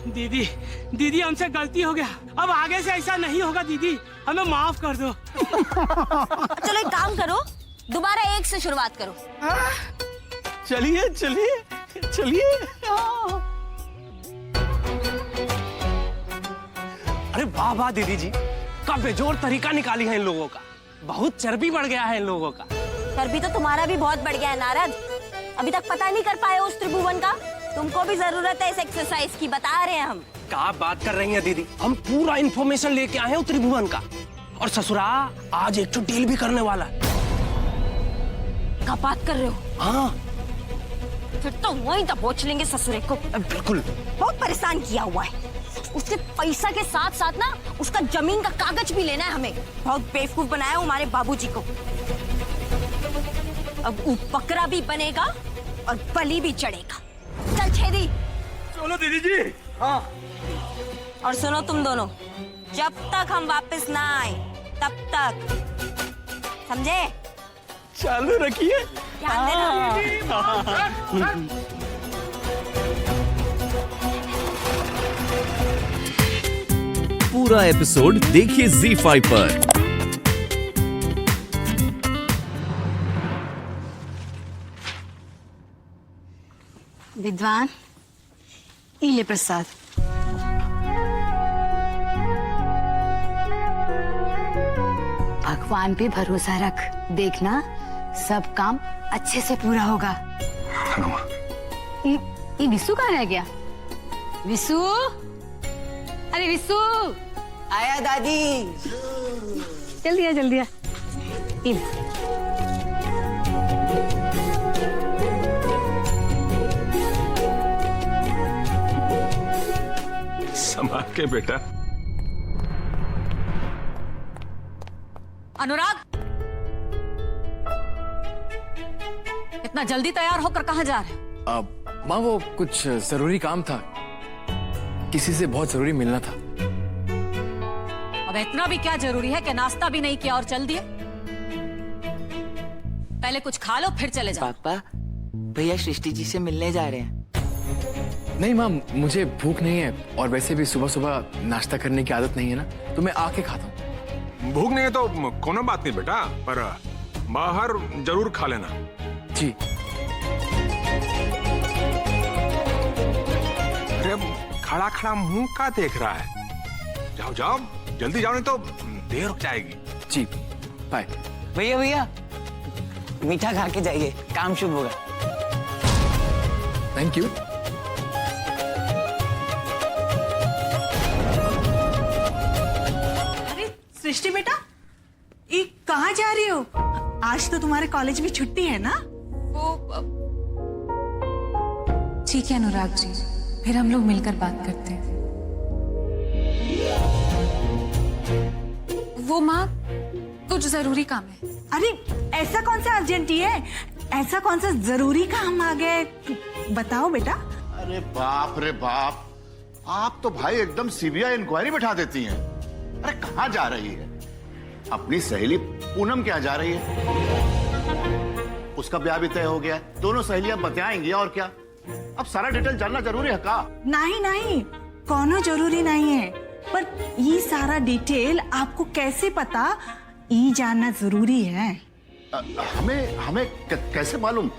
दीदी दीदी हमसे गलती हो गया, अब आगे से ऐसा नहीं होगा दीदी, हमें माफ कर दो। चलो एक काम करो, दोबारा 1 से शुरुआत करो। चलिए चलिए चलिए। अरे वाह वाह दीदी जी, का बेजोर तरीका निकाली है इन लोगों का। बहुत चर्बी बढ़ गया है इन लोगों का। चर्बी तो तुम्हारा भी बहुत बढ़ गया है नारद, अभी तक पता नहीं कर पाए उस त्रिभुवन का। तुमको भी जरूरत है इस एक्सरसाइज की, बता रहे हैं हम। क्या बात कर रही हैं दीदी, हम पूरा इन्फॉर्मेशन लेके आए हैं त्रिभुवन का। और ससुरा आज एक डील भी करने वाला है। क्या बात कर रहे हो? हाँ फिर तो वहीं दबोच लेंगे ससुरे को। बिल्कुल। बहुत परेशान किया हुआ है, उसके पैसा के साथ साथ ना उसका जमीन का कागज भी लेना है हमें। बहुत बेवकूफ बनाया हमारे बाबूजी को। अब उपकरा भी बनेगा और बलि भी चढ़ेगा। चल छेदी। चलो दीदी जी। हाँ। और सुनो तुम दोनों, जब तक हम वापस ना आए तब तक, समझे? चालू रखिए। ध्यान देना। पूरा एपिसोड देखिए ZEE5 पर। विद्वान, इले प्रसाद। भगवान पे भरोसा रख, देखना सब काम अच्छे से पूरा होगा। ये विसु कहाँ रह गया? विसु, अरे विसु आया दादी। जल्दी आ, जल्दी आ। संभाल के बेटा। अनुराग, इतना जल्दी तैयार होकर कहाँ जा रहे हो? माँ वो कुछ जरूरी काम था, किसी से बहुत जरूरी मिलना था। अब इतना भी क्या जरूरी है कि नाश्ता भी नहीं किया और चल दिए? पहले कुछ खा लो फिर चले जाओ। पापा, भैया सृष्टि जी से मिलने जा रहे हैं। नहीं माँ, मुझे भूख नहीं है और वैसे भी सुबह सुबह नाश्ता करने की आदत नहीं है ना, तो मैं आके खाता हूँ। भूख नहीं है तो कोनो बात नहीं बेटा, पर बाहर जरूर खा लेना। जी। अरे खड़ा खड़ा मुंह का देख रहा है? जाओ जाओ जल्दी जाओ, नहीं तो देर हो जाएगी। जी बाय। भैया भैया मीठा खा के जाइए, काम शुभ होगा। Thank you. अरे सृष्टि बेटा, ये कहाँ जा रही हो? आज तो तुम्हारे कॉलेज में छुट्टी है ना? ठीक है अनुराग जी, फिर हम लोग मिलकर बात करते हैं। वो माँ, कुछ जरूरी काम है। अरे ऐसा कौन सा अर्जेंटी है, ऐसा कौन सा जरूरी काम आ गया, बताओ बेटा। अरे बाप रे बाप, आप तो भाई एकदम सीबीआई इंक्वायरी बैठा देती हैं। अरे कहाँ जा रही है? अपनी सहेली पूनम क्या जा रही है? उसका ब्याह भी तय हो गया है, दोनों सहेलियां बतियाएंगी और क्या। अब सारा डिटेल जानना जरूरी है का? नहीं नहीं, कोनो जरूरी नहीं है, पर ये सारा डिटेल आपको कैसे पता, ये जानना जरूरी है। हमें कैसे मालूम?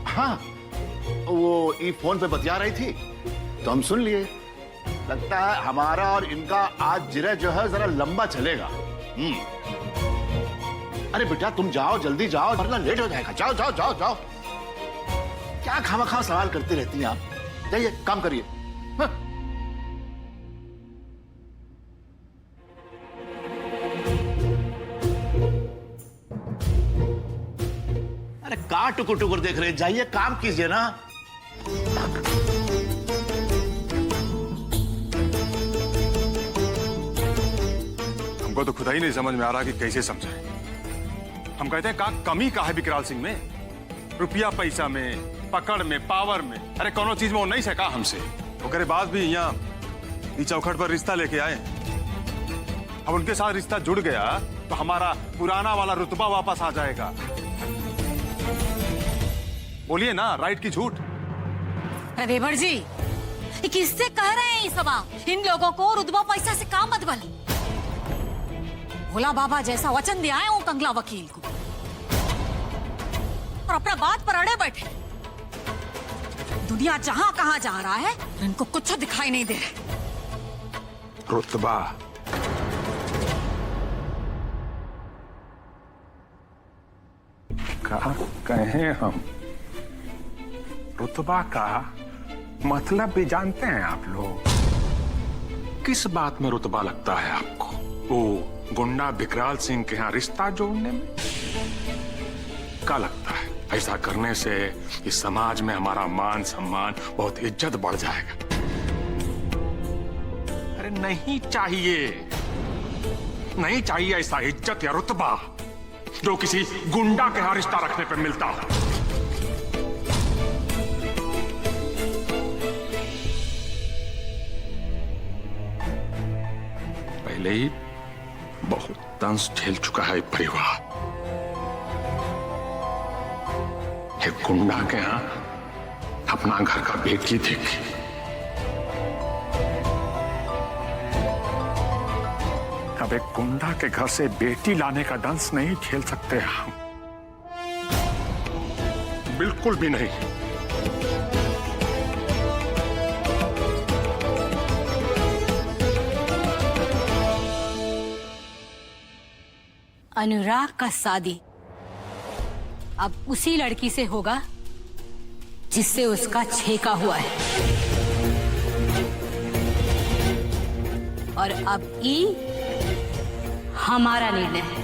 हाँ, वो ई फोन पे बतिया रही थी तो हम सुन लिए। लगता है हमारा और इनका आज जिरह जो है जरा लंबा चलेगा। अरे बेटा तुम जाओ, जल्दी जाओ वरना लेट हो जाएगा। जाओ जाओ जाओ जाओ, क्या खामखा सवाल करती रहती हैं आप। जाइए काम करिए। हाँ। अरे का टुकुर टुकुर देख रहे, जाइए काम कीजिए ना। हमको तो खुदा ही नहीं समझ में आ रहा कि कैसे समझाएं। हम कहते हैं का कमी का है विकराल सिंह में? रुपया पैसा में, पकड़ में, पावर में, अरे कोनो चीज में वो नहीं सका हमसे। ओकरे बाद भी यहाँ इस चौखट पर रिश्ता लेके आए। अब उनके साथ रिश्ता जुड़ गया तो हमारा पुराना वाला रुतबा वापस आ जाएगा। बोलिए ना, राइट की झूठ? अरे देवर जी, ये किससे कह रहे हैं ये सब आप? इन लोगों को रुतबा पैसा से काम मत बल। भोला बाबा जैसा वचन दिया है वो कंगला वकील को, और अपना बात पर अड़े बैठे। दुनिया जहां कहां जा रहा है, इनको कुछ दिखाई नहीं दे रहा। रुतबा कहा कहें हम, रुतबा का मतलब भी जानते हैं आप लोग? किस बात में रुतबा लगता है आपको? वो गुंडा विकराल सिंह के यहाँ रिश्ता जोड़ने में? क्या लगता है ऐसा करने से इस समाज में हमारा मान सम्मान, बहुत इज्जत बढ़ जाएगा? अरे नहीं चाहिए, नहीं चाहिए ऐसा इज्जत या रुतबा जो किसी गुंडा के यहाँ रिश्ता रखने पर मिलता हो। पहले ही बहुत तंज झेल चुका है परिवार। एक गुंडा के यहाँ अपना घर का बेटी देखी, अब एक गुंडा के घर से बेटी लाने का दंश नहीं झेल सकते हम, बिल्कुल भी नहीं। अनुराग का शादी अब उसी लड़की से होगा जिससे उसका छेका हुआ है, और अब ई हमारा निर्णय है।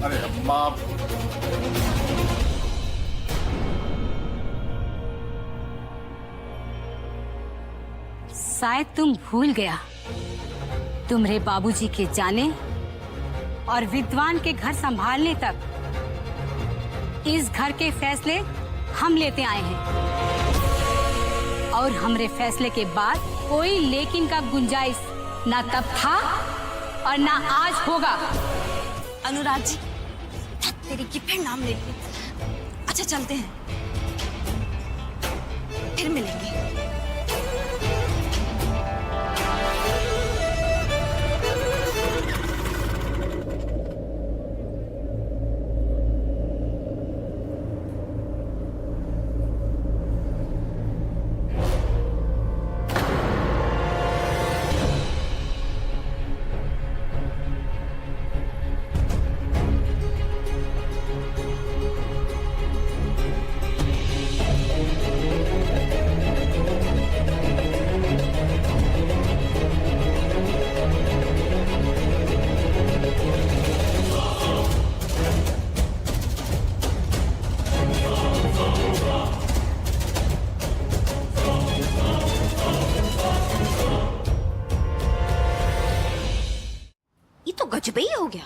अरे अम्मा, शायद तुम भूल गया, तुम्हारे बाबूजी के जाने और विद्वान के घर संभालने तक इस घर के फैसले हम लेते आए हैं, और हमारे फैसले के बाद कोई लेकिन का गुंजाइश ना तब था और ना आज होगा। अनुराग जी, तेरी की फिर नाम ले लिया। अच्छा चलते हैं, फिर मिलेंगे। गजब ही हो गया।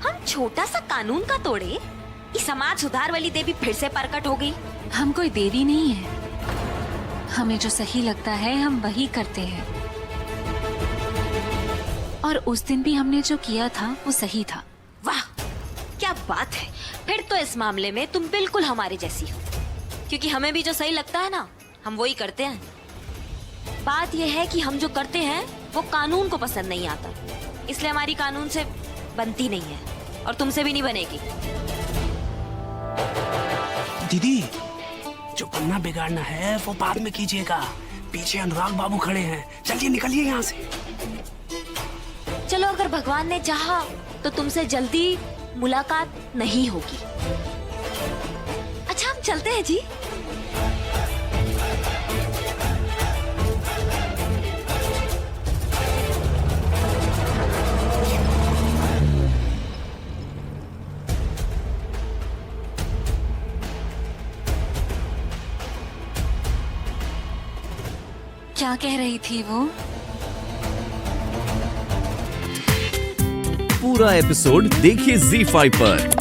हम छोटा सा कानून का तोड़े, ये समाज सुधार वाली देवी फिर से प्रकट हो गई। हम कोई देवी नहीं है, हमें जो सही लगता है हम वही करते हैं, और उस दिन भी हमने जो किया था वो सही था। वाह क्या बात है, फिर तो इस मामले में तुम बिल्कुल हमारे जैसी हो, क्योंकि हमें भी जो सही लगता है ना, हम वही करते हैं। बात यह है कि हम जो करते हैं वो कानून को पसंद नहीं आता, इसलिए हमारी कानून से बनती नहीं है, और तुमसे भी नहीं बनेगी। दीदी, जो बनना बिगाड़ना है वो बाद में कीजिएगा, पीछे अनुराग बाबू खड़े हैं, चलिए निकलिए यहाँ से। चलो, अगर भगवान ने चाहा तो तुमसे जल्दी मुलाकात नहीं होगी। अच्छा हम चलते हैं जी। क्या कह रही थी वो? पूरा एपिसोड देखिए ZEE5 पर।